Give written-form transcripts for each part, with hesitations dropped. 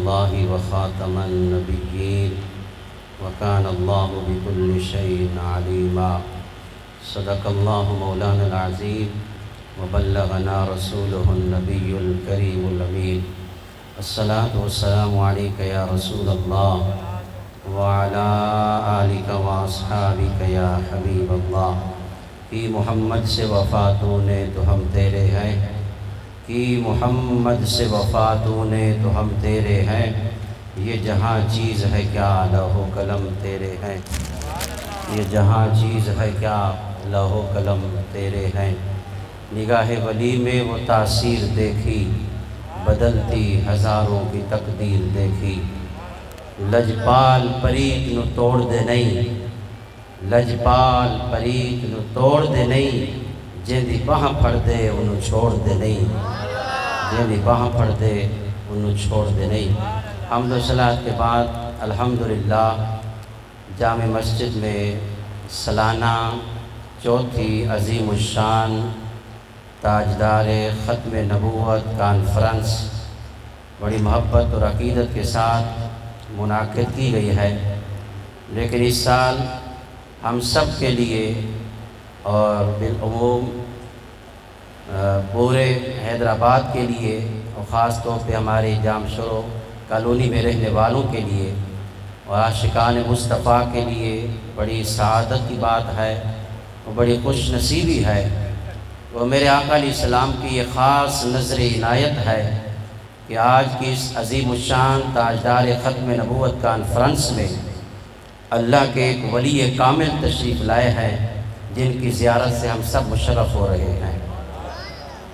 الله وخاتم النبيين وكان الله بكل شيء عليما صدق الله مولانا العظيم وبلغنا رسوله النبي الكريم الأمين الصلاة والسلام عليك يا رسول الله وعلى آلك وأصحابك يا حبيب الله کہ محمد سے وفا تو نے تو ہم تیرے ہیں، کہ محمد سے وفا تو نے تو ہم تیرے ہیں، یہ جہاں چیز ہے کیا لوح و قلم تیرے ہیں، یہ جہاں چیز ہے کیا لوح و قلم تیرے ہیں۔ نگاہ ولی میں وہ تاثیر دیکھی، بدلتی ہزاروں کی تقدیر دیکھی، لجپال پریت نو توڑ دے نہیں، لجپال پریت نو توڑ دے نہیں، جیندی باہ پھڑ دے انہوں چھوڑ دے نہیں، جیندی باہ پھڑ دے انہوں چھوڑ دے نہیں۔ حمد و صلوات کے بعد الحمدللہ جامع مسجد میں سالانہ چوتھی عظیم الشان تاجدار ختم نبوت کانفرنس بڑی محبت اور عقیدت کے ساتھ منعقد کی گئی ہے، لیکن اس سال ہم سب کے لیے اور بالعموم پورے حیدرآباد کے لیے اور خاص طور پہ ہمارے جام شورو کالونی میں رہنے والوں کے لیے اور عاشقان مصطفیٰ کے لیے بڑی سعادت کی بات ہے اور بڑی خوش نصیبی ہے۔ وہ میرے آقا علیہ السلام کی یہ خاص نظر عنایت ہے کہ آج کی اس عظیم الشان تاجدار ختم نبوت کانفرنس میں اللہ کے ایک ولی کامل تشریف لائے ہیں، جن کی زیارت سے ہم سب مشرف ہو رہے ہیں،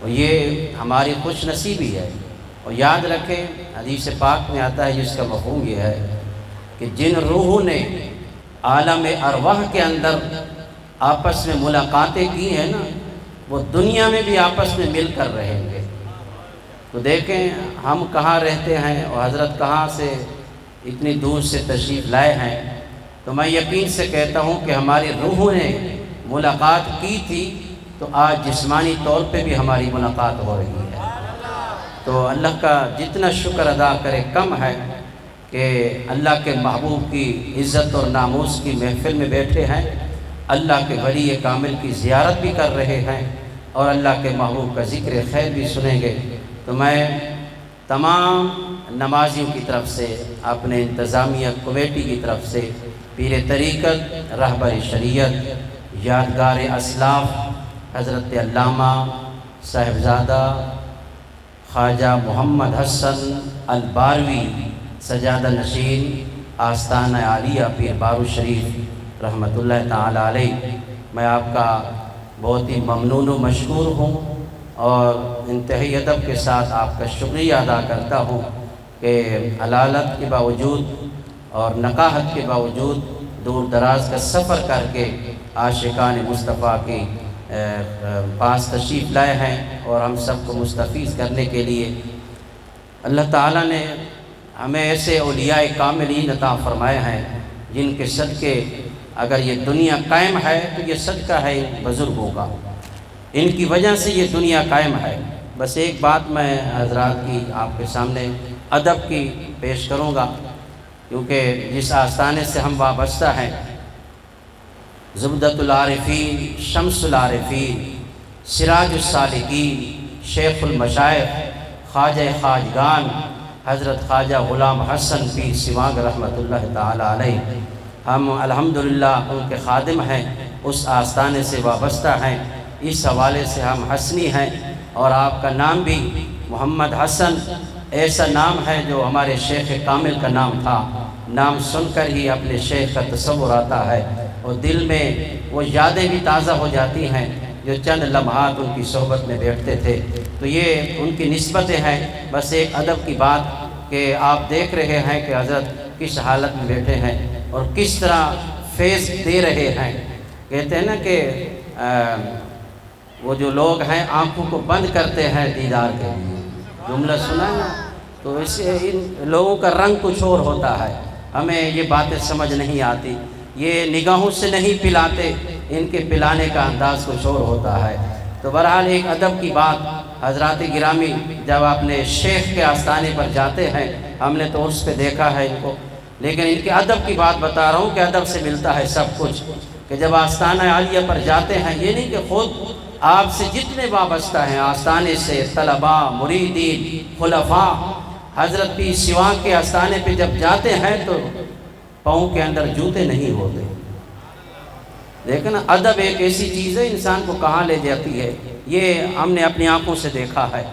اور یہ ہماری خوش نصیبی ہے۔ اور یاد رکھیں حدیث پاک میں آتا ہے جس کا مفہوم یہ ہے کہ جن روحوں نے عالم ارواح کے اندر آپس میں ملاقاتیں کی ہیں نا، وہ دنیا میں بھی آپس میں مل کر رہیں گے۔ تو دیکھیں ہم کہاں رہتے ہیں اور حضرت کہاں سے اتنی دور سے تشریف لائے ہیں، تو میں یقین سے کہتا ہوں کہ ہماری روحوں نے ملاقات کی تھی، تو آج جسمانی طور پہ بھی ہماری ملاقات ہو رہی ہے۔ تو اللہ کا جتنا شکر ادا کرے کم ہے کہ اللہ کے محبوب کی عزت اور ناموس کی محفل میں بیٹھے ہیں، اللہ کے ولی کامل کی زیارت بھی کر رہے ہیں اور اللہ کے محبوب کا ذکر خیر بھی سنیں گے۔ تو میں تمام نمازیوں کی طرف سے، اپنے انتظامیہ کمیٹی کی طرف سے، پیر طریقت، رہبر شریعت، یادگار اسلاف حضرت علامہ صاحبزادہ خواجہ محمد حسن الباروی سجادہ نشین آستانہ عالیہ پیر بارو شریف رحمۃ اللہ تعالی علیہ، میں آپ کا بہت ہی ممنون و مشکور ہوں اور انتہائی ادب کے ساتھ آپ کا شکریہ ادا کرتا ہوں کہ علالت کے باوجود اور نقاہت کے باوجود دور دراز کا سفر کر کے عاشقان مصطفیٰ کے پاس تشریف لائے ہیں اور ہم سب کو مستفیض کرنے کے لیے اللہ تعالیٰ نے ہمیں ایسے اولیاء کاملین عطا فرمائے ہیں جن کے صدقے اگر یہ دنیا قائم ہے تو یہ صدقہ ہے ان بزرگوں کا، ان کی وجہ سے یہ دنیا قائم ہے۔ بس ایک بات میں حضرات کی آپ کے سامنے ادب کی پیش کروں گا، کیونکہ جس آستانے سے ہم وابستہ ہیں، زبدۃ العارفین، شمس العارفین، سراج السالکین، شیخ المشائخ، خواجہ خواجگان حضرت خواجہ غلام حسن پیر سیوانگ رحمۃ اللہ تعالی علیہ، ہم الحمدللہ ان کے خادم ہیں، اس آستانے سے وابستہ ہیں، اس حوالے سے ہم حسنی ہیں۔ اور آپ کا نام بھی محمد حسن ایسا نام ہے جو ہمارے شیخ کامل کا نام تھا، نام سن کر ہی اپنے شیخ کا تصور آتا ہے اور دل میں وہ یادیں بھی تازہ ہو جاتی ہیں جو چند لمحات ان کی صحبت میں بیٹھتے تھے۔ تو یہ ان کی نسبتیں ہیں۔ بس ایک ادب کی بات کہ آپ دیکھ رہے ہیں کہ حضرت کس حالت میں بیٹھے ہیں اور کس طرح فیض دے رہے ہیں۔ کہتے ہیں نا کہ وہ جو لوگ ہیں آنکھوں کو بند کرتے ہیں دیدار کے لیے، جملہ سنا ہے نا، تو اس سے ان لوگوں کا رنگ کچھ اور ہوتا ہے، ہمیں یہ باتیں سمجھ نہیں آتی، یہ نگاہوں سے نہیں پلاتے، ان کے پلانے کا انداز کچھ اور ہوتا ہے۔ تو بہرحال ایک ادب کی بات، حضرات گرامی جب اپنے شیخ کے آستانے پر جاتے ہیں، ہم نے تو عرس پہ دیکھا ہے ان کو، لیکن ان کے ادب کی بات بتا رہا ہوں کہ ادب سے ملتا ہے سب کچھ، کہ جب آستانہ عالیہ پر جاتے ہیں، یہ نہیں کہ خود آپ سے جتنے وابستہ ہیں آستانے سے، طلباء، مریدین، خلفاء، حضرت پیر سیوان کے آستانے پہ جب جاتے ہیں تو پاؤں کے اندر جوتے نہیں ہوتے۔ لیکن ادب ایک ایسی چیز ہے انسان کو کہاں لے جاتی ہے، یہ ہم نے اپنی آنکھوں سے دیکھا ہے۔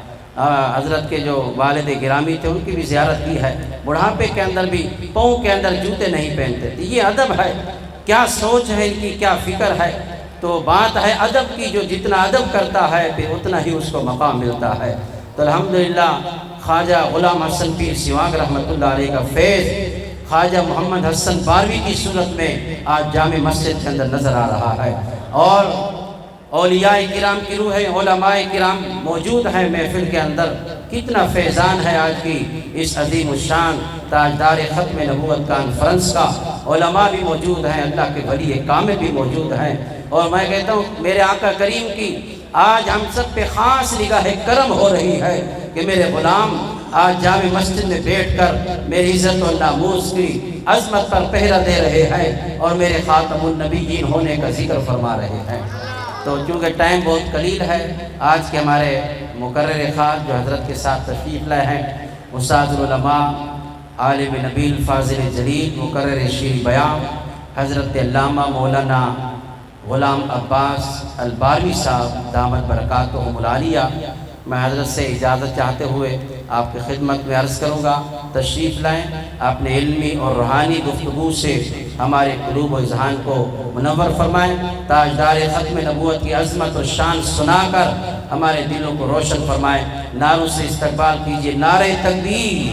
حضرت کے جو والد گرامی تھے ان کی بھی زیارت کی ہے، بڑھاپے کے اندر بھی پاؤں کے اندر جوتے نہیں پہنتے تھے۔ یہ ادب ہے، کیا سوچ ہے ان کی، کیا فکر ہے۔ تو بات ہے ادب کی، جو جتنا ادب کرتا ہے پھر اتنا ہی اس کو مقام ملتا ہے۔ تو الحمدللہ خواجہ غلام حسن پیر سیوان رحمۃ اللہ علیہ کا فیض خواجہ محمد حسن باروی کی صورت میں آج جامع مسجد کے اندر نظر آ رہا ہے، اور اولیاء کرام کی روح ہے، علماء کرام موجود ہیں محفل کے اندر۔ کتنا فیضان ہے آج کی اس عظیم الشان تاجدار ختم نبوت کانفرنس کا۔ علماء بھی موجود ہیں، اللہ کے ولی کامل بھی موجود ہیں، اور میں کہتا ہوں میرے آقا کریم کی آج ہم سب پہ خاص نگاہ کرم ہو رہی ہے کہ میرے غلام آج جامع مسجد میں بیٹھ کر میری عزت و ناموس کی عظمت پر پہرا دے رہے ہیں، اور میرے خاتم النبیین ہونے کا ذکر فرما رہے ہیں۔ تو چونکہ ٹائم بہت قلیل ہے، آج کے ہمارے مقرر خاص جو حضرت کے ساتھ تشریف لائے ہیں، استاد العلماء، عالم نبیل، فاضل جلیل، مقرر شیریں بیان حضرت علامہ مولانا غلام عباس الباروی صاحب دامت برکاتہم العالیہ، میں حضرت سے اجازت چاہتے ہوئے آپ کی خدمت میں عرض کروں گا، تشریف لائیں، اپنے علمی اور روحانی گفتگو سے ہمارے قلوب و اذہان کو منور فرمائیں، تاجدار ختم نبوت کی عظمت و شان سنا کر ہمارے دلوں کو روشن فرمائیں۔ نعروں سے استقبال کیجئے، نعرہ تکبیر،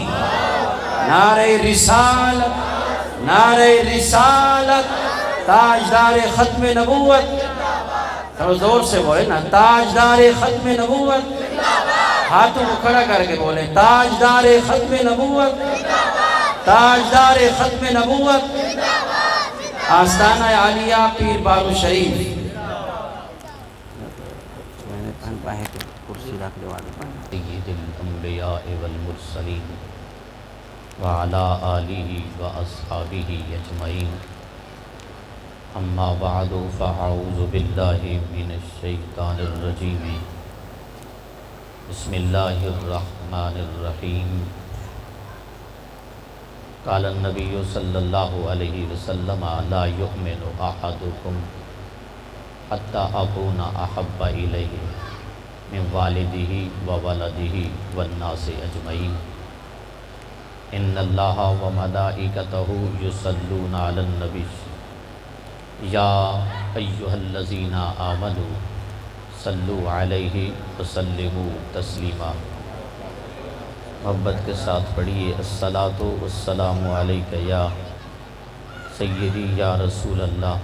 نعرہ رسالت، نعرہ رسالت، تاجدار ختم نبوت، تھوڑا زور سے بولے نا، تاجدار ختم نبوت، ہاتھوں کو کھڑا کر کے بولے، تاجدار ختم نبوت، تاجدار ختم نبوت، آستانہ عالیہ پیر بارو شریف۔ سید الانبیاء والمرسلین وعلا آلہ واصحابہ اجمعین، اما بعد فاعوذ باللہ من الشیطان الرجیم، بسم اللہ الرحمن الرحیم۔ قال النبی صلی اللہ علیہ وسلم لا یؤمن احدکم حتی اکون احب الیہ من والدہ وولدہ والناس اجمعین، ان اللہ وملائکتہ یصلون علی النبی یا ایہا الذین آمنوا صلو علیہ وسلموا تسلیما۔ محبت کے ساتھ پڑھیے، الصلاۃ والسلام علیک یا سیدی یا رسول اللہ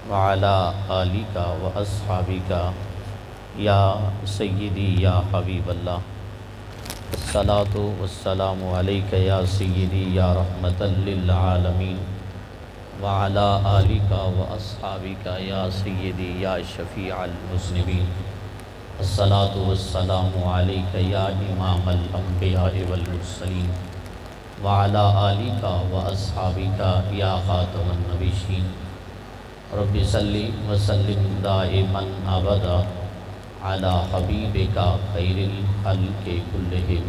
وعلا آلک واصحابک یا سیدی یا حبیب اللہ، الصلاۃ والسلام علیک یا سیدی یا رحمۃ للعالمین وعلا آلک واصحابک یا سیدی یا شفیع المذنبین، الصلاۃ والسلام علیک یا امام الانبیاء والمرسلین وعلا آلک واصحابک یا خاتم النبیین، رب صلی وسلم دائما ابدا علی حبیبک خیر الخلق کلہم،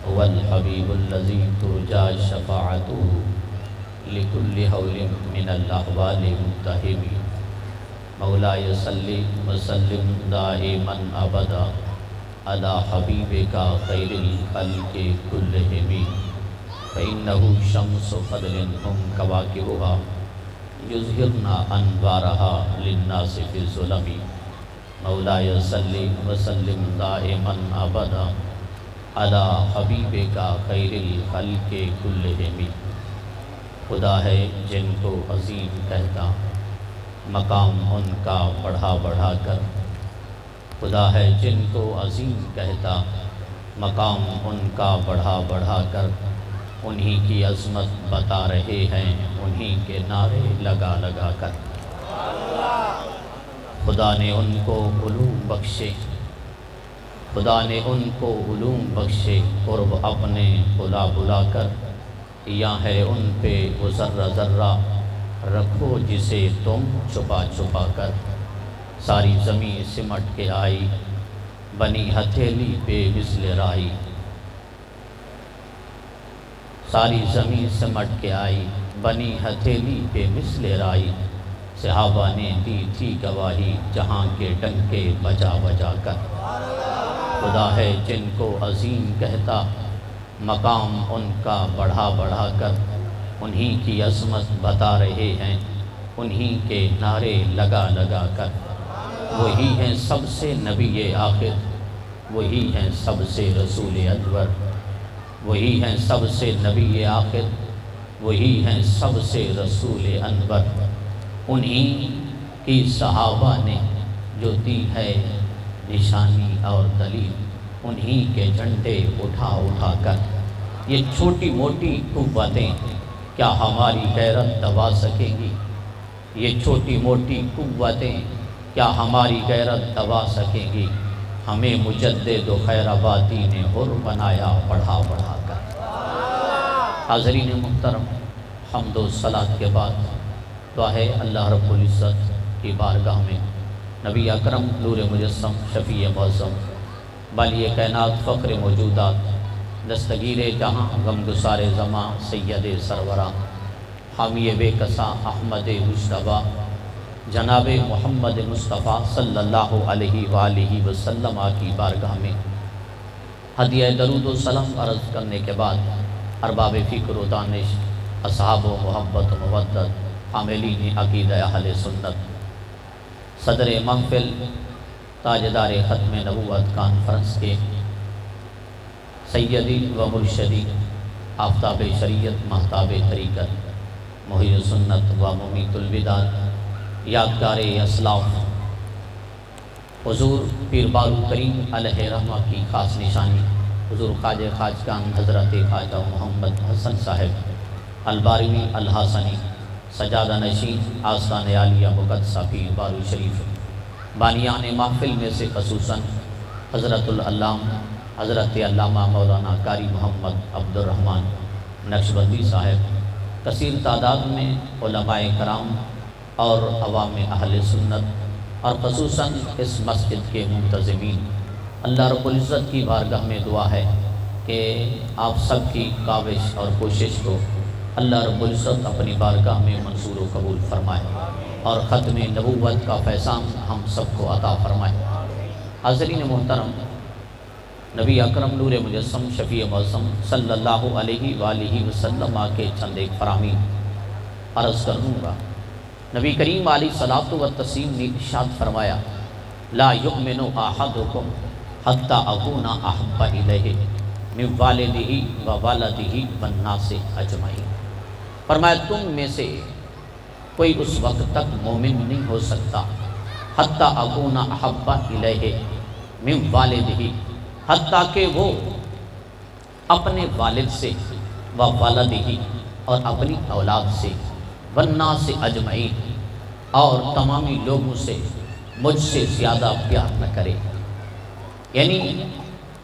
هو الحبیب الذی ترجی شفاعتہ لکل حول من الاحوال متہم، مولاي صلی وسلم دائما ابدا علی حبیبک خیر الخلق کلہم، فإنہ شمس فضل ہم کواکبها یظہرن انوارها للناس فی الظلم، مولاي صلی وسلم دائما ابدا علی حبیبک خیر الخلق کلہم۔ خدا ہے جن کو عظیم کہتا مقام ان کا بڑھا بڑھا کر، خدا ہے جن کو عظیم کہتا مقام ان کا بڑھا بڑھا کر، انہی کی عظمت بتا رہے ہیں انہی کے نعرے لگا لگا کر۔ خدا نے ان کو علوم بخشے، خدا نے ان کو علوم بخشے قرب اپنے بلا بلا کر، یا ہے ان پہ وہ ذرہ ذرہ رکھو جسے تم چھپا چھپا کر۔ ساری زمین سمٹ کے آئی بنی ہتھیلی پہ مثل رائی، ساری زمین سمٹ کے آئی بنی ہتھیلی پہ مثل رائی، صحابہ نے دی تھی گواہی جہاں کے ڈنکے بجا بجا کر۔ خدا ہے جن کو عظیم کہتا مقام ان کا بڑھا بڑھا کر، انہی کی عظمت بتا رہے ہیں انہی کے نعرے لگا لگا کر۔ وہی ہیں سب سے نبی آخر، وہی ہیں سب سے رسول انور، وہی ہیں سب سے نبی آخر، وہی ہیں سب سے رسول انور۔ انہی کی صحابہ نے جو دی ہے نشانی اور دلیل، انہی کے جھنڈے اٹھا اٹھا کر۔ یہ چھوٹی موٹی قوتیں کیا ہماری غیرت دبا سکیں گی؟ یہ چھوٹی موٹی قوتیں کیا ہماری غیرت دبا سکیں گی؟ ہمیں مجدد و خیر آبادی نے حر بنایا پڑھا پڑھا کر۔ حاضرین محترم، حمد و صلاۃ کے بعد دعا ہے اللہ رب العزت کی بارگاہ میں نبی اکرم نور مجسم شفیع معظم بالی کائنات فخر موجودات دستگیر جہاں غمگسار زماں سید سروراں حامی بے کساں احمد مجتبیٰ جناب محمد مصطفیٰ صلی اللہ علیہ وآلہ وسلم کی بارگاہ میں ہدیہ درود و سلام عرض کرنے کے بعد ارباب فکر و دانش، اصحاب و محبت و مودت، حاملین عقیدہ اہل سنت، صدر محفل تاجدار ختم نبوت کانفرنس کے سیدی و مرشدی، آفتاب شریعت مہتاب طریقت، محی سنت و ممیت البدعت، یادگار اسلاف حضور پیر بارو کریم علیہ رحمہ کی خاص نشانی حضور خواجہ خواجگان حضرت خواجہ محمد حسن صاحب الباروی الحسنی سجادہ نشین آستان عالیہ مقدسہ پیر بارو شریف، بانیان محفل میں سے خصوصاً حضرت العلام حضرت علامہ مولانا قاری محمد عبد الرحمن نقشبندی صاحب، کثیر تعداد میں علماء کرام اور عوام اہل سنت، اور خصوصاً اس مسجد کے منتظمین، اللہ رب العزت کی بارگاہ میں دعا ہے کہ آپ سب کی کاوش اور کوشش کو اللہ رب العزت اپنی بارگاہ میں منظور و قبول فرمائے اور ختم نبوت کا فیضان ہم سب کو عطا فرمائے۔ حاضرین محترم، نبی اکرم نور مجسم شفیع معظم صلی اللہ علیہ وآلہ وسلم کے چند ایک فرامین عرض کروں گا۔ نبی کریم علیہ الصلوۃ والتسلیم نے ارشاد فرمایا، لا یؤمن احدکم حتی اکون احب الیہ من والدہ و والدہ والناس اجمعین۔ فرمایا تم میں سے کوئی اس وقت تک مومن نہیں ہو سکتا حتی اکون احب الیہ من والدہ، حتیٰ کہ وہ اپنے والد سے و والدہ اور اپنی اولاد سے والناس اجمعین اور تمامی لوگوں سے مجھ سے زیادہ پیار نہ کرے۔ یعنی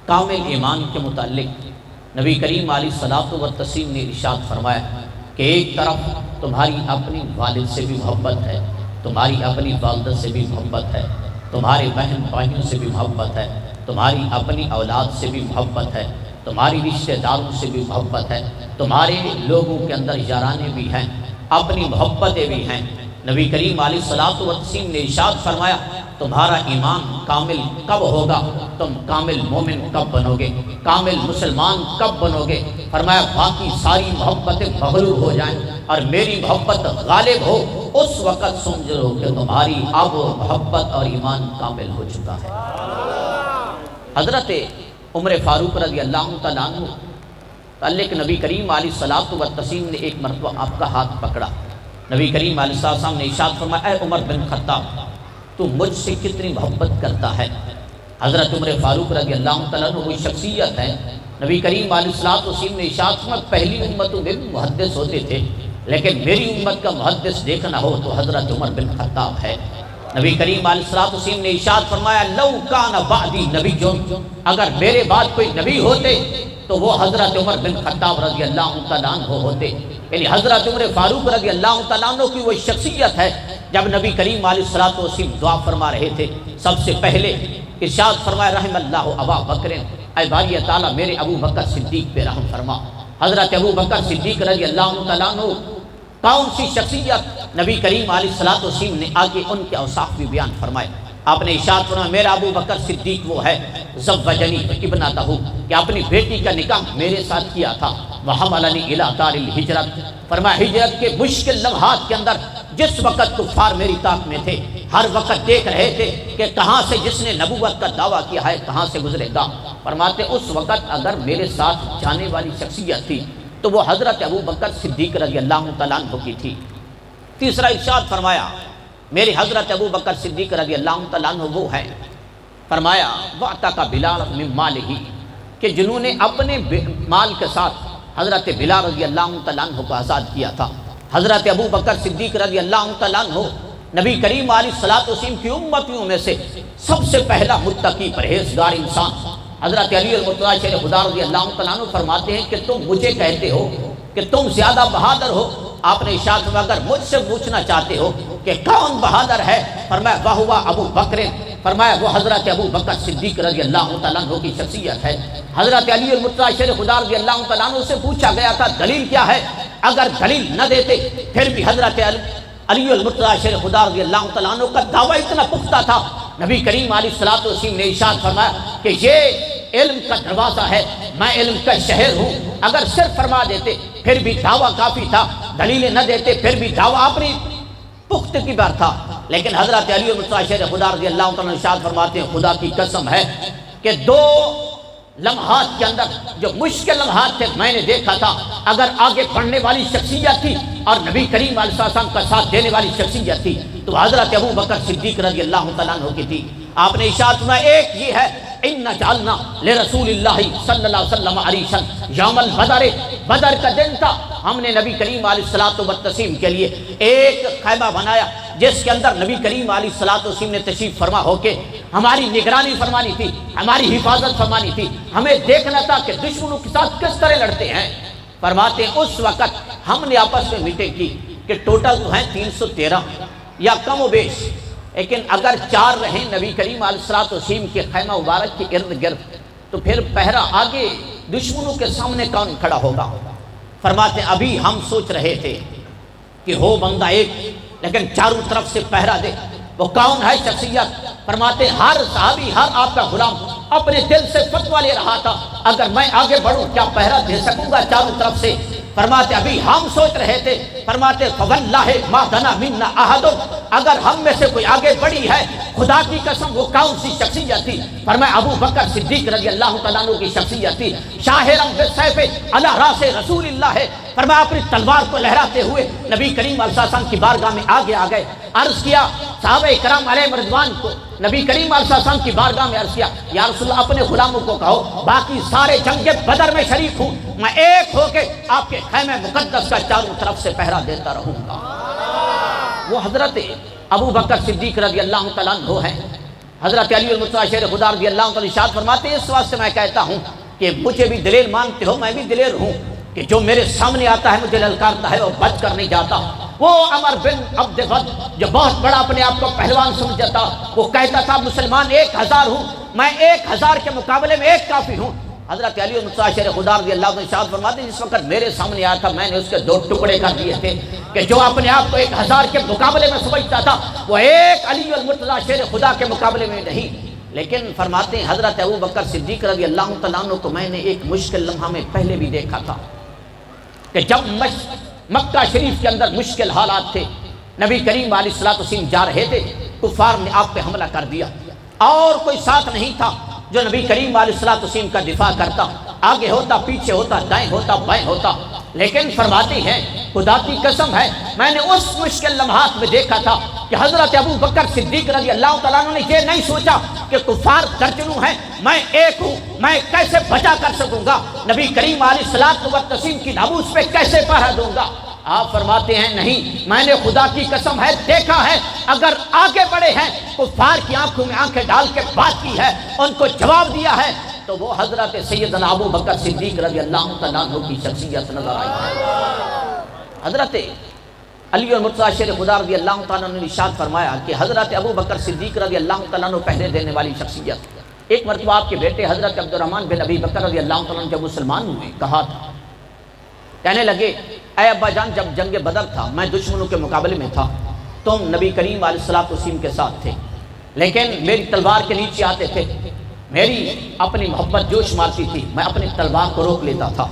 کامل ایمان کے متعلق نبی کریم علیہ الصلوۃ والتسلیم نے ارشاد فرمایا کہ ایک طرف تمہاری اپنی والد سے بھی محبت ہے، تمہاری اپنی والدہ سے بھی محبت ہے، تمہارے بہن بھائیوں سے بھی محبت ہے، تمہاری اپنی اولاد سے بھی محبت ہے، تمہاری رشتہ داروں سے بھی محبت ہے، تمہارے لوگوں کے اندر یارانے بھی ہیں، اپنی محبتیں بھی ہیں۔ نبی کریم علیہ الصلوۃ والتسلیم نے ارشاد فرمایا تمہارا ایمان کامل کب ہوگا؟ تم کامل مومن کب بنو گے؟ کامل مسلمان کب بنو گے؟ فرمایا باقی ساری محبتیں مغلوب ہو جائیں اور میری محبت غالب ہو، اس وقت سمجھ لو کہ تمہاری اب محبت اور ایمان کامل ہو چکا ہے۔ حضرت عمر فاروق رضی اللہ تعالیٰ عنہ تعلق نبی کریم علیہ الصلوۃ والتسلیم نے ایک مرتبہ آپ کا ہاتھ پکڑا۔ نبی کریم علیہ السلام نے ارشاد فرمایا، اے عمر بن خطاب تو مجھ سے کتنی محبت کرتا ہے؟ حضرت عمر فاروق رضی اللہ تعالیٰ عنہ وہ شخصیت ہے، نبی کریم علیہ السلام نے ارشاد فرمایا پہلی امتوں میں بھی محدث ہوتے تھے، لیکن میری امت کا محدث دیکھنا ہو تو حضرت عمر بن خطاب ہے۔ نبی کریم علیہ الصلوۃ والسلام نے ارشاد فرمایا لو کان بعدی نبی، اگر میرے بعد کوئی نبی ہوتے تو وہ حضرت عمر بن خطاب رضی اللہ تعالیٰ عنہ ہوتے۔ یعنی حضرت عمر فاروق رضی اللہ تعالیٰ عنہ کی وہ شخصیت ہے، جب نبی کریم علیہ الصلوۃ والسلام دعا فرما رہے تھے سب سے پہلے ارشاد فرمایا رحم اللہ ابا بکر، اے باری تعالیٰ میرے ابو بکر صدیق پہ رحم فرما۔ حضرت ابو بکر صدیق رضی اللہ تعالیٰ عنہ کون سی شخصیت؟ نبی کریم علیہ الصلوۃ والسلام نے آگے ان کے اوصاف بھی بیان فرمائے۔ آپ نے ارشاد فرمایا میرا ابو بکر صدیق وہ ہے زوجنی ابنتہ، کہ اپنی بیٹی کا نکاح میرے ساتھ کیا تھا، وحملنی الی دار الہجرت، فرمایا ہجرت کے مشکل لمحات کے اندر جس وقت کفار میری طاق میں تھے، ہر وقت دیکھ رہے تھے کہ کہاں سے جس نے نبوت کا دعویٰ کیا ہے کہاں سے گزرے گا، فرماتے اس وقت اگر میرے ساتھ جانے والی شخصیت تھی تو وہ حضرت ابو بکر صدیق رضی اللہ تعالیٰ عنہ کی تھی۔ تیسرا ارشاد فرمایا میرے حضرت ابو بکر صدیق رضی اللہ تعالیٰ عنہ وہ ہیں، فرمایا وَعْتَقَ بِلَالَ مِن مَالِهِ، کہ جنہوں نے اپنے مال کے ساتھ حضرت بلال رضی اللہ تعالیٰ عنہ کو آزاد کیا تھا۔ حضرت ابو بکر صدیق رضی اللہ تعالیٰ عنہ نبی کریم علیہ الصلوۃ والسلام کی امتیوں میں سے سب سے پہلا متقی پرہیزگار انسان حضرت علی المرتضیٰ شیر خدا رضی اللہ تعالیٰ عنہ فرماتے ہیں کہ تم مجھے کہتے ہو کہ تم زیادہ بہادر ہو، آپ نے ارشاد فرمایا اگر مجھ سے پوچھنا چاہتے ہو کہ کون بہادر ہے، فرمایا وَهُوَ ابو بکر، فرمایا وہ حضرت ابو بکر صدیق رضی اللہ تعالیٰ عنہ کی شخصیت ہے۔ حضرت علی المرتضیٰ شیر خدا رضی اللہ تعالیٰ عنہ سے پوچھا گیا تھا دلیل کیا ہے، اگر دلیل نہ دیتے پھر بھی حضرت علی المرتضیٰ شیر خدا رضی اللہ تعالیٰ عنہ کا دعویٰ اتنا پختہ تھا، نبی کریم علیہ الصلوۃ والسلام نے ارشاد فرمایا کہ یہ علم کا دروازہ ہے، میں علم کا شہر ہوں، اگر صرف فرما دیتے پھر بھی دعویٰ کافی تھا، دلیلیں نہ دیتے پھر بھی دعویٰ اپنی پخت کی بار تھا۔ لیکن حضرت علی المرتضیٰ شیر خدا رضی اللہ تعالیٰ عنہ ارشاد فرماتے ہیں خدا کی قسم ہے کہ دو لمحات کے اندر جو مشکل لمحات تھے میں نے دیکھا تھا، اگر آگے بڑھنے والی شخصیت تھی اور نبی کریم علیہ السلام کا ساتھ دینے والی شخصیت تھی تو حضرت ابو بکر صدیق رضی اللہ تعالیٰ عنہ کی تھی۔ آپ نے ارشاد فرمایا ایک یہ ہے اِنَّا جَعَلْنَا لِرَسُولِ اللَّهِ صلی اللہ علیہ وسلم عَرِيشًا یوم البدر، بدر کا دن تھا، ہم نے نبی کریم علیہ الصلوۃ والتسلیم کے لیے ایک خیمہ بنایا جس کے اندر نبی کریم علیہ الصلوۃ والتسلیم نے تشریف فرما ہو کے ہماری نگرانی فرمانی تھی، ہماری حفاظت فرمانی تھی، ہمیں دیکھنا تھا کہ دشمنوں کے ساتھ کس طرح لڑتے ہیں۔ فرماتے ہیں اس وقت ہم نے آپس میں میٹنگ کی کہ ٹوٹل تو ہیں 313 یا کم و بیش، لیکن اگر 4 رہیں نبی کریم علیہ الصلوۃ والسلام کے خیمہ مبارک کے ارد گرد تو پھر پہرا آگے دشمنوں کے سامنے کون کھڑا ہوگا۔ فرماتے ہیں ابھی ہم سوچ رہے تھے کہ ہو بندہ ایک لیکن چاروں طرف سے پہرا دے، وہ کون ہے شخصیت؟ فرماتے ہیں ہر صحابی ہر آپ کا غلام اپنے دل سے فتویٰ لے رہا تھا اگر میں آگے بڑھوں کیا پہرا دے سکوں گا چاروں طرف سے؟ فرماتے ابھی ہم سوچ رہے تھے، فرماتے فواللہ ما دنا منا احد، اگر ہم میں سے کوئی آگے بڑھی ہے خدا کی قسم وہ کون سی شخصیت تھی؟ فرمایا ابو بکر صدیق رضی اللہ تعالیٰ عنہ کی شخصیت تھی، شاہرم بالسیف علی راس رسول اللہ ہے، فرمایا اپنی تلوار کو لہراتے ہوئے نبی کریم علیہ السلام کی بارگاہ میں آگے آ گئے، عرض کیا صحابہ کرام علیہ رضوان کو، نبی کریم علیہ السلام کی بارگاہ میں عرض کیا یا رسول اللہ اپنے غلاموں کو کہو باقی سارے جنگ بدر میں شریک ہوں، میں ایک ہو کے آپ کے خیمہ مقدس کا چاروں طرف سے پہرا دیتا رہوں گا۔ وہ حضرت ابو بکر صدیق رضی اللہ تعالیٰ عنہ ہیں۔ حضرت علی المرتضیٰ شیر خدا رضی اللہ تعالیٰ ارشاد فرماتے ہیں اس واسطے میں کہتا ہوں کہ مجھے بھی دلیل مانتے ہو، میں بھی دلیر ہوں کہ جو میرے سامنے آتا ہے مجھے للکارتا ہے وہ بچ کر نہیں جاتا۔ وہ عمر بن عبد ود جو بہت بڑا اپنے آپ کو پہلوان سمجھتا، وہ کہتا تھا مسلمان 1000 ہوں، میں 1000 کے مقابلے میں ایک کافی ہوں۔ حضرت علی المرتضیٰ شیر خدا رضی اللہ عنہ ارشاد فرماتے ہیں جس وقت میرے سامنے آیا تھا میں نے اس کے 2 ٹکڑے کر دیے تھے کہ جو اپنے آپ کو 1000 کے مقابلے میں سمجھتا تھا وہ ایک علی المرتضیٰ شیر خدا کے مقابلے میں نہیں۔ لیکن فرماتے ہیں حضرت ابو بکر صدیق رضی اللہ تعالیٰ عنہ کو میں نے ایک مشکل لمحہ میں پہلے بھی دیکھا تھا کہ جب مکہ شریف کے اندر مشکل حالات تھے، نبی کریم علیہ الصلوۃ والسلام جا رہے تھے، کفار نے آپ پہ حملہ کر دیا اور کوئی ساتھ نہیں تھا جو نبی کریم علیہ الصلوۃ والسلام کا دفاع کرتا، آگے ہوتا پیچھے ہوتا دائیں ہوتا بائیں ہوتا۔ لیکن فرماتے ہیں خدا کی قسم ہے میں نے اس مشکل لمحات میں دیکھا تھا کہ حضرت ابو بکر صدیق رضی اللہ تعالیٰ عنہ نے یہ نہیں سوچا کہ کفار درجنوں ہیں میں ایک ہوں، میں کیسے بچا کر سکوں گا، نبی کریم علیہ الصلوۃ والتسلیم کی ناموس پہ کیسے پہرا دوں گا۔ آپ فرماتے ہیں نہیں، میں نے خدا کی قسم ہے دیکھا ہے، اگر آگے بڑھے ہیں کفار کی آنکھوں میں آنکھیں ڈال کے بات کی ہے، ان کو جواب دیا ہے، تو وہ حضرت سیدنا ابو بکر صدیق رضی اللہ تعالیٰ عنہ کی شخصیت نظر آئی ہے۔ حضرت علی اور مرتضیٰ شیر خدا رضی اللہ تعالیٰ عنہ نے ارشاد فرمایا کہ حضرت ابو بکر صدیق رضی اللہ تعالیٰ عنہ پہرے دینے والی شخصیت۔ ایک مرتبہ آپ کے بیٹے حضرت عبد الرحمن بن ابی بکر رضی اللہ تعالیٰ عنہ جب مسلمان ہوئے، کہا تھا، کہنے لگے اے ابا جان، جب جنگ بدر تھا میں دشمنوں کے مقابلے میں تھا، تم نبی کریم علیہ السلام کے ساتھ تھے، لیکن میری تلوار کے نیچے آتے تھے، میری اپنی محبت جوش مارتی تھی، میں اپنی تلوار کو روک لیتا تھا،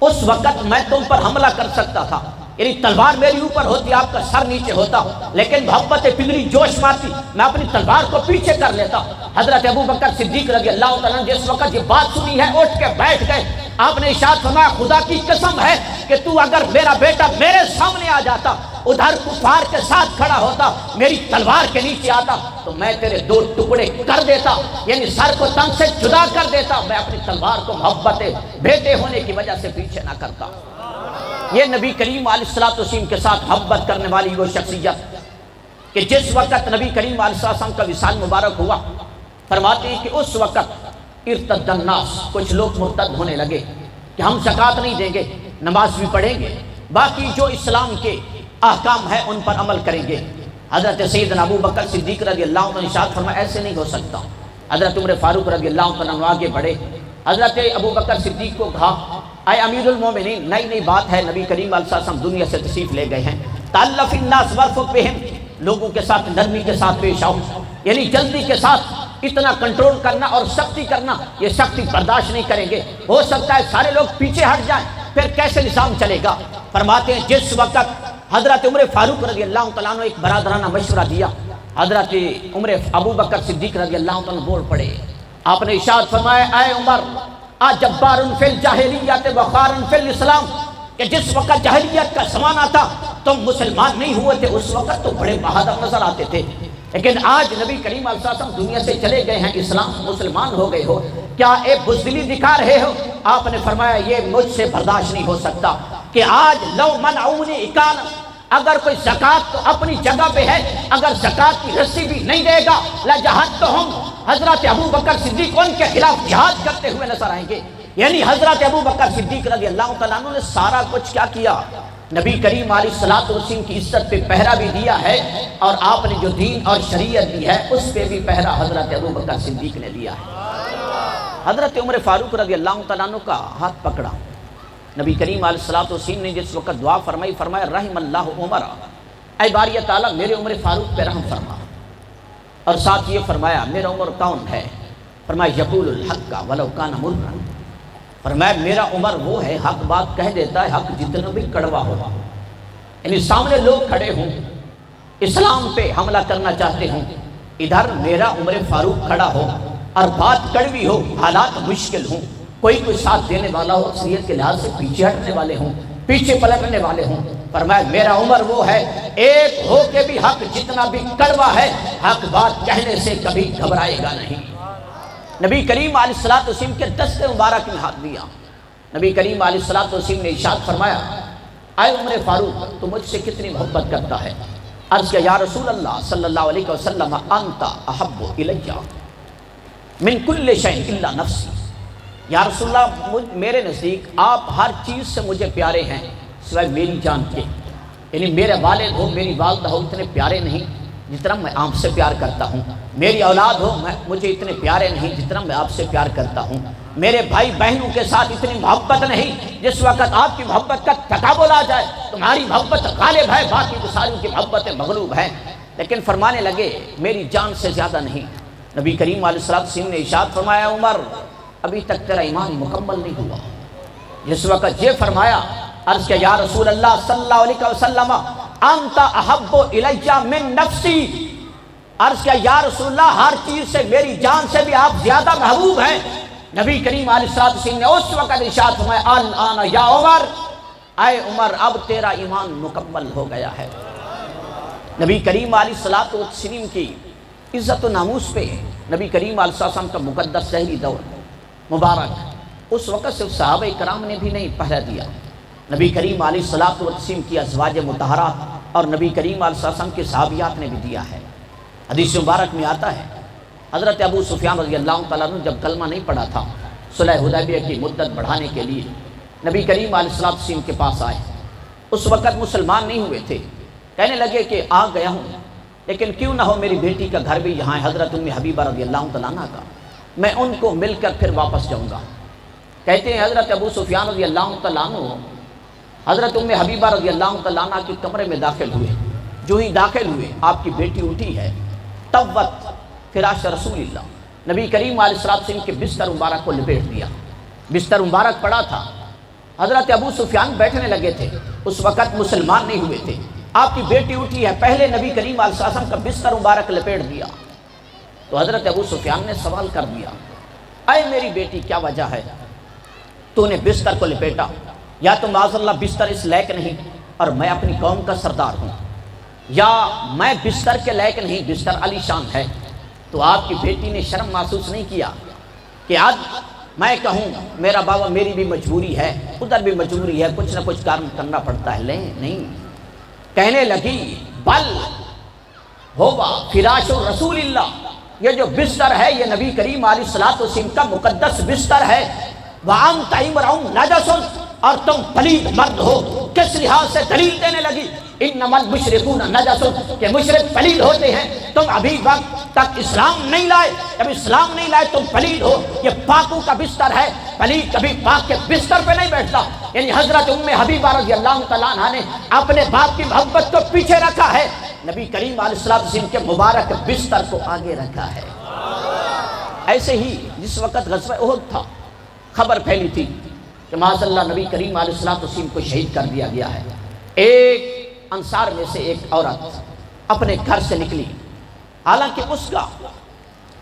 اس وقت میں تم پر حملہ کر سکتا تھا، یعنی تلوار میری اوپر ہوتی، آپ کا سر نیچے ہوتا، لیکن محبت پگڑی جوش مارتی، میں اپنی تلوار کو پیچھے کر لیتا۔ حضرت ابو بکر صدیق رضی اللہ تعالیٰ نے جس وقت یہ بات سنی ہے اٹھ کے بیٹھ گئے۔ آپ نے ارشاد فرمایا خدا کی قسم ہے کہ تو اگر میرا بیٹا میرے سامنے آ جاتا، ادھر کفار کے ساتھ کھڑا ہوتا، میری تلوار کے نیچے آتا، تو میں تیرے دو ٹکڑے کر دیتا، یعنی سر کو تن سے جدا کر دیتا، میں اپنی تلوار کو محبت بیٹے ہونے کی وجہ سے پیچھے نہ کرتا۔ یہ نبی کریم علیہ السلام کے ساتھ محبت کرنے والی وہ شخصیت کہ جس وقت نبی کریم علیہ السلام کا وصال مبارک ہوا، فرماتے ہیں کہ اس وقت ارتد الناس، کچھ لوگ مرتد ہونے لگے کہ ہم زکوٰۃ نہیں دیں گے، نماز بھی پڑھیں گے، باقی جو اسلام کے احکام ہیں ان پر عمل کریں گے۔ حضرت سیدنا ابو بکر صدیق رضی اللہ عنہ نے ارشاد فرمایا ایسے نہیں ہو سکتا۔ حضرت عمر فاروق رضی اللہ عنہ آگے بڑھے، حضرت ابو بکر صدیق کو کہا اے امیر المومنین، نئی نئی بات ہے، نبی کریم علیہ السلام دنیا سے تشریف لے گئے ہیں، تألف الناس وارفق بہم، لوگوں کے ساتھ نرمی کے ساتھ پیش آؤ، یعنی جلدی کے ساتھ اتنا کنٹرول کرنا اور سختی کرنا، یہ سختی برداشت نہیں کریں گے، ہو سکتا ہے سارے لوگ پیچھے ہٹ جائیں، پھر کیسے نظام چلے گا۔ فرماتے ہیں جس وقت حضرت عمر فاروق رضی اللہ تعالیٰ عنہ ایک برادرانہ مشورہ دیا، حضرت عمر ابو بکر صدیق رضی اللہ تعالیٰ عنہ بول پڑے، آپ نے ارشاد فرمایا اے عمر، اجبار فی الجاہلیت وخار فی الاسلام، کہ جس وقت جاہلیت کا زمانہ تھا تم مسلمان نہیں ہوئے تھے، اس وقت تو بڑے بہادر نظر آتے تھے، لیکن آج نبی کریم علیہ السلام دنیا سے چلے گئے ہیں، اسلام مسلمان ہو گئے ہو، کیا ایک بزدلی دکھا رہے ہو؟ آپ نے فرمایا یہ مجھ سے برداشت نہیں ہو سکتا کہ آج لو منعونی اکان، اگر کوئی زکوٰۃ تو اپنی جگہ پہ ہے، اگر زکوٰۃ کی رسی بھی نہیں دے گا لجہدتہم، حضرت ابو بکر صدیق ان کے خلاف جہاد کرتے ہوئے نظر آئیں گے۔ یعنی حضرت ابو بکر صدیق رضی اللہ تعالیٰ عنہ نے سارا کچھ کیا کیا؟ نبی کریم علیہ السلام کی عزت پہ پہرا بھی دیا ہے، اور آپ نے جو دین اور شریعت دی ہے اس پہ بھی پہرا حضرت ابو بکر صدیق نے دیا ہے۔ حضرت عمر فاروق رضی اللہ تعالیٰ عنہ کا ہاتھ پکڑا نبی کریم علیہ السلام نے، جس وقت دعا فرمائی، فرمایا رحم اللہ عمر، اے باری تعالیٰ میرے عمر فاروق پہ رحم فرما، اور ساتھ یہ فرمایا میرا عمر کون ہے؟ فرمایا یقول الحق ولو کان مرا، فرمایا میرا عمر وہ ہے حق بات کہہ دیتا ہے، حق جتنا بھی کڑوا ہو، یعنی سامنے لوگ کھڑے ہوں اسلام پہ حملہ کرنا چاہتے ہوں، ادھر میرا عمر فاروق کھڑا ہو اور بات کڑوی ہو، حالات مشکل ہوں، کوئی ساتھ دینے والا ہو، اکثریت کے لحاظ سے پیچھے ہٹنے والے ہوں، پیچھے پلٹنے والے ہوں، فرمایا میرا عمر وہ ہے ایک ہو کے بھی حق جتنا بھی کڑوا ہے، حق بات کہنے سے کبھی گھبرائے گا نہیں۔ نبی کریم علیہ السلام کے دست مبارک میں ہاتھ دیا، نبی کریم علیہ السلام نے ارشاد فرمایا اے عمر فاروق تو مجھ سے کتنی محبت کرتا ہے؟ عرض کیا یا رسول اللہ صلی اللہ علیہ وسلم انت احب الی من کل شیء الا نفسی، یا رسول اللہ میرے نزدیک آپ ہر چیز سے مجھے پیارے ہیں سوائے میری جان کے، یعنی میرے والد ہو میری والدہ ہو اتنے پیارے نہیں جتنا میں آپ سے پیار کرتا ہوں، میری اولاد ہو مجھے اتنے پیارے نہیں جتنا میں آپ سے پیار کرتا ہوں، میرے بھائی بہنوں کے ساتھ اتنی محبت نہیں، جس وقت آپ کی محبت کا تقابل آ جائے تمہاری محبت غالب ہے، باقی ساروں کی محبتیں مغلوب ہیں، لیکن فرمانے لگے میری جان سے زیادہ نہیں۔ نبی کریم علیہ السلام نے ارشاد فرمایا عمر ابھی تک تیرا ایمان مکمل نہیں ہوا۔ جس وقت یہ فرمایا عرض کیا یا رسول اللہ صلی اللہ علیہ وسلم انت احب الی من نفسی، عرض کیا یا رسول اللہ ہر چیز سے میری جان سے بھی آپ زیادہ محبوب ہیں۔ نبی کریم علیہ السلام نے اس وقت ارشاد فرمایا الآن یا عمر، اے عمر اب تیرا ایمان مکمل ہو گیا ہے۔ نبی کریم علیہ السلام کی عزت و ناموس پہ نبی کریم علیہ السلام کا مقدس ظہری دور مبارک، اس وقت صرف صحابہ کرام نے بھی نہیں پہرا دیا، نبی کریم علیہ الصلوۃ والتسلیم کی ازواج مطہرات اور نبی کریم علیہ السلام کے صحابیات نے بھی دیا ہے۔ حدیث مبارک میں آتا ہے حضرت ابو سفیان رضی اللہ تعالیٰ عنہ جب کلمہ نہیں پڑھا تھا، صلح حدیبیہ کی مدت بڑھانے کے لیے نبی کریم علیہ الصلوۃ والتسلیم کے پاس آئے۔ اس وقت مسلمان نہیں ہوئے تھے، کہنے لگے کہ آ گیا ہوں لیکن کیوں نہ ہو میری بیٹی کا گھر بھی یہاں ہے، حضرت ام حبیبہ رضی اللہ تعالیٰ عنہ کا، میں ان کو مل کر پھر واپس جاؤں گا۔ کہتے ہیں حضرت ابو سفیان رضی اللہ تعالیٰ عنہ حضرت ام حبیبہ رضی اللہ تعالیٰ عنہ کے کمرے میں داخل ہوئے۔ جو ہی داخل ہوئے آپ کی بیٹی اٹھی ہے، طوت فراش رسول اللہ، نبی کریم علیہ الصلوۃ والسلام کے بستر مبارک کو لپیٹ دیا۔ بستر مبارک پڑا تھا، حضرت ابو سفیان بیٹھنے لگے تھے، اس وقت مسلمان نہیں ہوئے تھے۔ آپ کی بیٹی اٹھی ہے، پہلے نبی کریم علیہ الصلوۃ والسلام کا بستر مبارک لپیٹ دیا۔ تو حضرت ابو سفیان نے سوال کر دیا، اے میری بیٹی کیا وجہ ہے تو نے بستر کو لپیٹا؟ یا تو معاذ اللہ بستر اس لائق نہیں اور میں اپنی قوم کا سردار ہوں، یا میں بستر کے لائق نہیں، بستر علی شان ہے۔ تو آپ کی بیٹی نے شرم محسوس نہیں کیا کہ آج میں کہوں میرا بابا میری بھی مجبوری ہے، ادھر بھی مجبوری ہے، کچھ نہ کچھ کام کرنا پڑتا ہے، نہیں، کہنے لگی بل ہوگا فراش رسول اللہ، یہ جو بستر ہے یہ نبی کریم علیہ الصلوۃ والسلام کا مقدس بستر ہے۔ وَأَنْتَ امْرَؤٌ نَجَسٌ، اور تم پلید مرد ہو۔ کس لحاظ سے دلیل دینے لگی؟ انما المشرکون نجس، کہ مشرک پلید ہوتے ہیں، تم ابھی وقت تک اسلام نہیں لائے، جب اسلام نہیں لائے تم پلید ہو۔ یہ پاکوں کا بستر ہے، پلید کبھی پاک کے بستر پہ نہیں بیٹھتا۔ یعنی حضرت ام حبیبہ رضی اللہ تعالیٰ عنہ نے اپنے باپ کی محبت کو پیچھے رکھا ہے، نبی کریم علیہ الصلوۃ والسلام کے مبارک بستر کو آگے رکھا ہے۔ ایسے ہی جس وقت غزوہ احد تھا، خبر پھیلی تھی کہ معاذ اللہ نبی کریم علیہ الصلوۃ والسلام کو شہید کر دیا گیا ہے۔ ایک انصار میں سے ایک عورت اپنے گھر سے نکلی، حالانکہ اس کا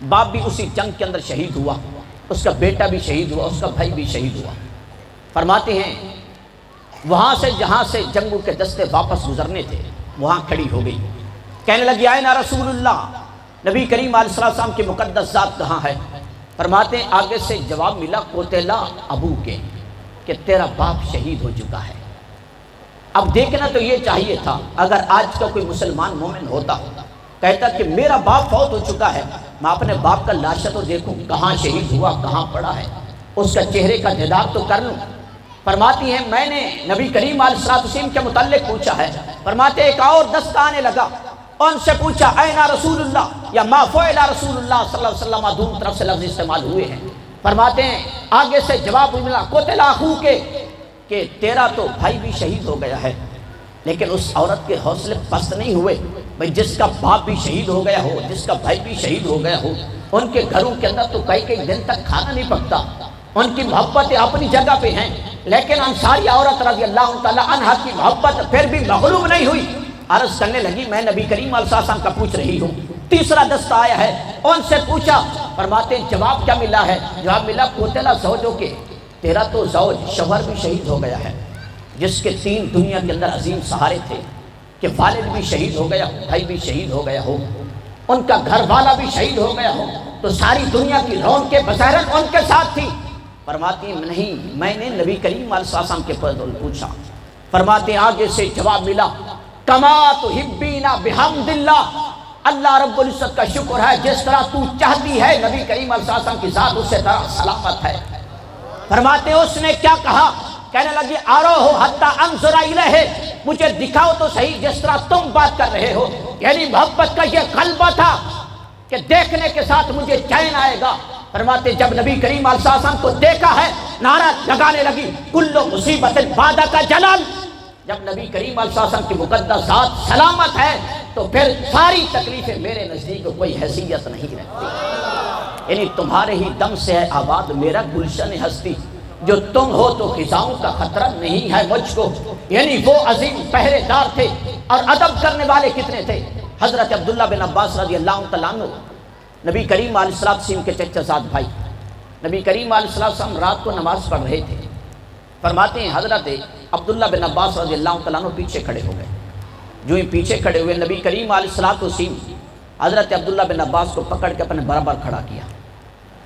باپ بھی اسی جنگ کے اندر شہید ہوا، اس کا بیٹا بھی شہید ہوا، اس کا بھائی بھی شہید ہوا۔ فرماتے ہیں وہاں سے جہاں سے جنگوں کے دستے واپس گزرنے تھے وہاں کھڑی ہو گئی، کہنے لگی آئے نا رسول اللہ، نبی کریم علیہ الصلوۃ والسلام کی مقدس ذات کہاں ہے؟ فرماتے ہیں آگے سے جواب ملا قتلا ابو کے، کہ تیرا باپ شہید ہو چکا ہے۔ اب دیکھنا تو یہ چاہیے تھا اگر آج کا کوئی مسلمان مومن ہوتا کہتا کہ میرا باپ فوت ہو چکا ہے، میں اپنے باپ کا لاشا تو دیکھوں کہاں شہید ہوا، کہاں پڑا ہے، اس کا چہرے کا دیدار تو کر لوں۔ فرماتی ہیں میں نے نبی کریم علیہ الصلوۃ والسلام کے متعلق پوچھا ہے۔ فرماتے ایک اور دستہ آنے لگا، ان سے پوچھا اینا رسول اللہ یا ما فعل رسول اللہ صلی اللہ علیہ وسلم، دونوں طرف سے لفظ استعمال ہوئے ہیں۔ فرماتے ہیں آگے سے جواب ملا قتل اخوک، کہ تیرا تو بھائی بھی شہید ہو گیا ہے۔ لیکن اس عورت کے حوصلے پست نہیں ہوئے، بھئی جس کا باپ بھی شہید ہو گیا ہو، جس کا بھائی بھی شہید ہو گیا ہو، ان کے گھروں کے اندر تو کئی دن تک کھانا نہیں پکتا، ان کی محبتیں اپنی جگہ پہ ہیں، لیکن انصاری عورت رضی اللہ تعالیٰ عنہ کی محبت پھر بھی مغلوب نہیں ہوئی۔ عرض کرنے لگی میں نبی کریم علیہ السلام کا پوچھ رہی ہوں۔ تیسرا دستہ آیا ہے، ان سے پوچھا، فرماتے ہیں جواب کیا ملا ہے؟ جواب ملا قتل زوجو کے، تیرا تو زوج شوہر بھی شہید ہو گیا ہے، جس کے 3 دنیا کے اندر عظیم سہارے تھے، کہ والد بھی شہید ہو گیا ہو، بھائی بھی شہید ہو گیا ہو، ان کا گھر والا بھی شہید ہو گیا ہو، تو ساری دنیا کی رون کے بظاہر ان کے ساتھ تھی۔ فرماتی ہیں نہیں، میں نے نبی کریم علیہ السلام کے فضل پوچھا۔ فرماتے ہیں آگے سے جواب ملا کما تحبینا بحمد اللہ، اللہ رب العزت کا شکر ہے جس طرح تو چاہتی ہے نبی کریم علیہ السلام کی ذات اسی طرح سلامت ہے۔ فرماتے ہیں اس نے کیا کہا؟ کہنے لگی آروہ حتی انظر الیہ، مجھے دکھاؤ تو صحیح جس طرح تم بات کر رہے ہو۔ یعنی محبت کا یہ غلبہ تھا کہ دیکھنے کے ساتھ مجھے چین آئے گا۔ فرماتے جب نبی کریم علیہ السلام کو دیکھا ہے نعرہ لگانے لگی کل مصیبت بعد کا جلال، جب نبی کریم علیہ السلام کی مقدس ذات سلامت ہے تو پھر ساری تکلیفیں میرے نزدیک کوئی حیثیت نہیں رکھتی۔ یعنی تمہارے ہی دم سے ہے آباد میرا گلشن ہستی، جو تم ہو تو خزاؤں کا خطرہ نہیں ہے مجھ کو۔ یعنی وہ عظیم پہرے دار تھے، اور ادب کرنے والے کتنے تھے؟ حضرت عبداللہ بن عباس رضی اللہ تعالیٰ عنہ نبی کریم علیہ السلام کے چچا زاد بھائی، نبی کریم علیہ السلام رات کو نماز پڑھ رہے تھے۔ فرماتے ہیں حضرت عبداللہ بن عباس رضی اللہ تعالیٰ عنہ پیچھے کھڑے ہو گئے، جو ہی پیچھے کھڑے ہوئے نبی کریم علیہ السلام حضرت عبداللہ بن عباس کو پکڑ کے اپنے برابر کھڑا کیا،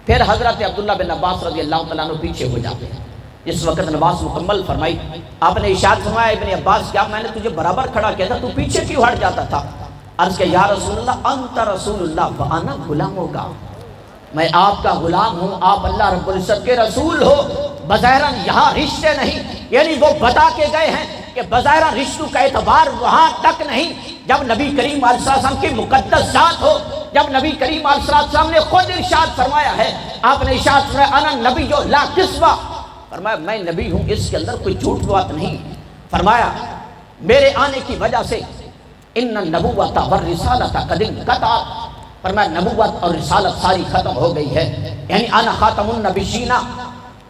پھر حضرت عبداللہ بن عباس رضی اللہ تعالیٰ عنہ پیچھے ہو جاتے ہیں۔ اس وقت نماز مکمل فرمائی، آپ نے ارشاد فرمایا ابن عباس کیا میں نے تجھے برابر کھڑا کیا تھا، تو پیچھے کیوں ہٹ جاتا تھا؟ عرض کہ یا رسول اللہ انت رسول اللہ وانا غلاموں کا، میں آپ کا غلام ہوں، آپ اللہ رب العزت کے رسول ہو، بظاہراً یہاں رشتے نہیں، یعنی وہ بتا کے گئے ہیں کہ بظاہراً رشتوں کا اعتبار وہاں تک نہیں، جب نبی کریم علیہ السلام کی مقدس ذات ہو، جب نبی کریم علیہ السلام نے خود ارشاد فرمایا ہے، آپ نے ارشاد فرمایا انا نبی جو لا کسوہ، فرمایا میں نبی ہوں، اس کے اندر کوئی جھوٹ بات نہیں، فرمایا میرے آنے کی وجہ سے ان النبوۃ والرسالۃ قد انقطعت، فرمایا نبوت اور رسالت ساری ختم ہو گئی ہے، یعنی انا خاتم النبیین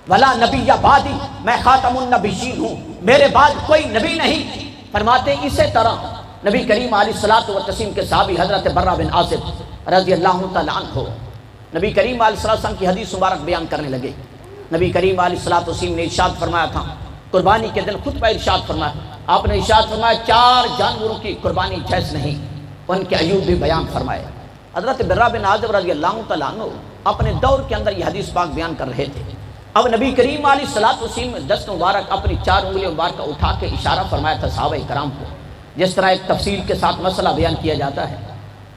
ولا نبی بعدی، میں خاتم النبیین ہوں، میرے بعد کوئی نبی نہیں۔ فرماتے اسی طرح نبی کریم علیہ الصلوۃ والتسلیم کے صحابی حضرت برہ بن عازب رضی اللہ تعالیٰ عنہ نبی کریم علیہ السلام کی حدیث مبارک بیان کرنے لگے۔ نبی کریم علیہ الصلوۃ والتسلیم نے ارشاد فرمایا تھا، قربانی کے دن خطبہ ارشاد فرمایا، آپ نے ارشاد فرمایا 4 جانوروں کی قربانی جائز نہیں، ان کے عیوب بھی بیان فرمائے۔ حضرت برہ بن عازب رضی اللہ تعالیٰ عنہ اپنے دور کے اندر یہ حدیث پاک بیان کر رہے تھے۔ اب نبی کریم علیہ الصلوۃ والتسلیم دست مبارک اپنی 4 انگلیوں مبارکہ اٹھا کے اشارہ فرمایا تھا صحابہ کرام کو، جس طرح ایک تفصیل کے ساتھ مسئلہ بیان کیا جاتا ہے۔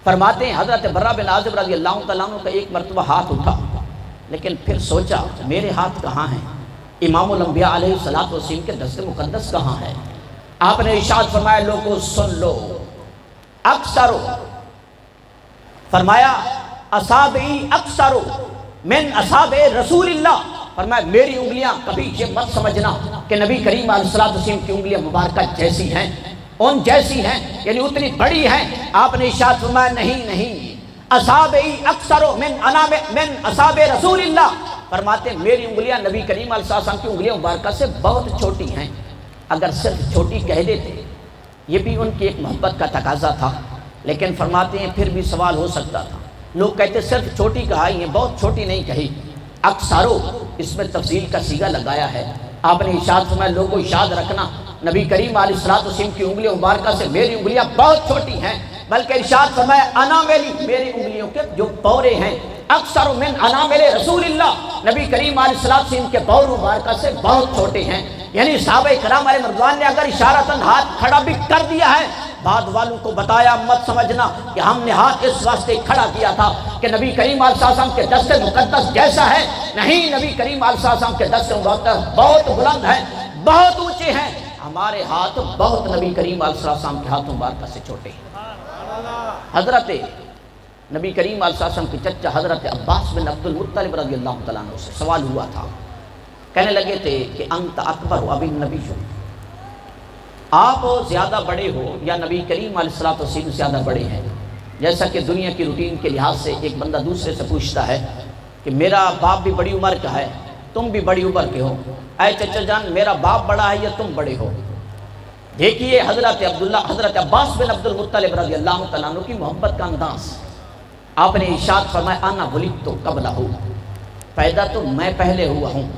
فرماتے ہیں حضرت برہ بن عازب رضی اللہ تعالیٰ عنہ کا ایک مرتبہ ہاتھ اٹھا، لیکن پھر سوچا میرے ہاتھ کہاں ہیں، امام الانبیاء علیہ الصلوۃ والتسلیم کے دست مقدس کہاں ہے؟ آپ نے ارشاد فرمایا لوگوں سن لو، اکثرو، فرمایا اصابعی اکثرو من اصابع رسول اللہ، فرمایا میری انگلیاں کبھی یہ مت سمجھنا کہ نبی کریم علیہ الصلوۃ والتسلیم کی انگلیاں مبارکہ جیسی ہیں، ان جیسی ہیں، یعنی اتنی بڑی ہیں۔ آپ نے ارشاد فرمایا نہیں، اصابعی اکثرو من اصابع رسول اللہ، فرماتے میری انگلیاں نبی کریم علیہ السلام کی انگلیاں مبارکہ سے بہت چھوٹی ہیں۔ اگر صرف چھوٹی کہہ دیتے، یہ بھی ان کی ایک محبت کا تقاضا تھا، لیکن فرماتے ہیں پھر بھی سوال ہو سکتا تھا، لوگ کہتے صرف چھوٹی کہا، یہ بہت چھوٹی نہیں کہی، اکثرو اس میں تفصیل کا صیغہ لگایا ہے۔ آپ نے ارشاد فرمایا لوگوں یاد رکھنا نبی کریم علیہ الصلوۃ والتسلیم کی انگلیوں مبارکہ سے میری انگلیاں بہت چھوٹی ہیں، بلکہ ارشاد فرمایا اناملی، میری انگلیوں کے جو پورے ہیں، اکثر من انامل رسول اللہ، نبی کریم علیہ الصلوۃ والتسلیم کے پور مبارکہ سے بہت چھوٹے ہیں۔ یعنی صحابہ کرام علیہ رضوان نے اگر اشارتاً ہاتھ کھڑا بھی کر دیا ہے، بعد والوں کو بتایا مت سمجھنا کہ ہم نے ہاتھ اس واسطے کھڑا کیا تھا کہ نبی کریم علیہ السلام کے دست مقدس جیسا ہے، نہیں، نبی کریم علیہ السلام کے دست مقدس بہت بلند ہیں، بہت اونچے ہیں، ہمارے ہاتھ بہت نبی کریم علیہ السلام کے ہاتھوں مبارکہ سے چھوٹے ہیں۔ حضرت نبی کریم علیہ السلام کے چچا حضرت عباس بن عبد المطلب رضی اللہ تعالیٰ عنہ سے سوال ہوا تھا، کہنے لگے تھے کہ انت اکبر ابی النبی، آپ زیادہ بڑے ہو یا نبی کریم علیہ الصلوۃ والتسلیم زیادہ بڑے ہیں؟ جیسا کہ دنیا کی روٹین کے لحاظ سے ایک بندہ دوسرے سے پوچھتا ہے کہ میرا باپ بھی بڑی عمر کا ہے، تم بھی بڑی عمر کے ہو، اے چچا جان میرا باپ بڑا ہے یا تم بڑے ہو؟ دیکھیے حضرت عباس بن عبد المطلب رضی اللہ تعالیٰ عنہ کی محبت کا انداز۔ آپ نے ارشاد فرمایا انا ولدت قبلہ، پیدا تو میں پہلے ہوا ہوں،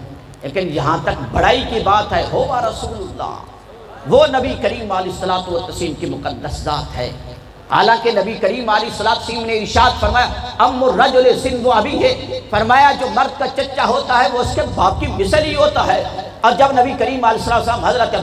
لیکن یہاں تک بڑائی کی بات ہے ہوا رسول اللہ، وہ نبی کریم علیہ الصلوۃ والتسلیم کی مقدس ذات ہے۔ حالانکہ نبی کریم علیہ الصلوۃ والتسلیم نے ارشاد فرمایا ام الرجل سن ابی ہے، فرمایا جو مرد کا چچا ہوتا ہے وہ اس کے باپ کی مثل ہی ہوتا ہے۔ اور جب نبی کریم علیہ الصلوۃ والتسلام حضرت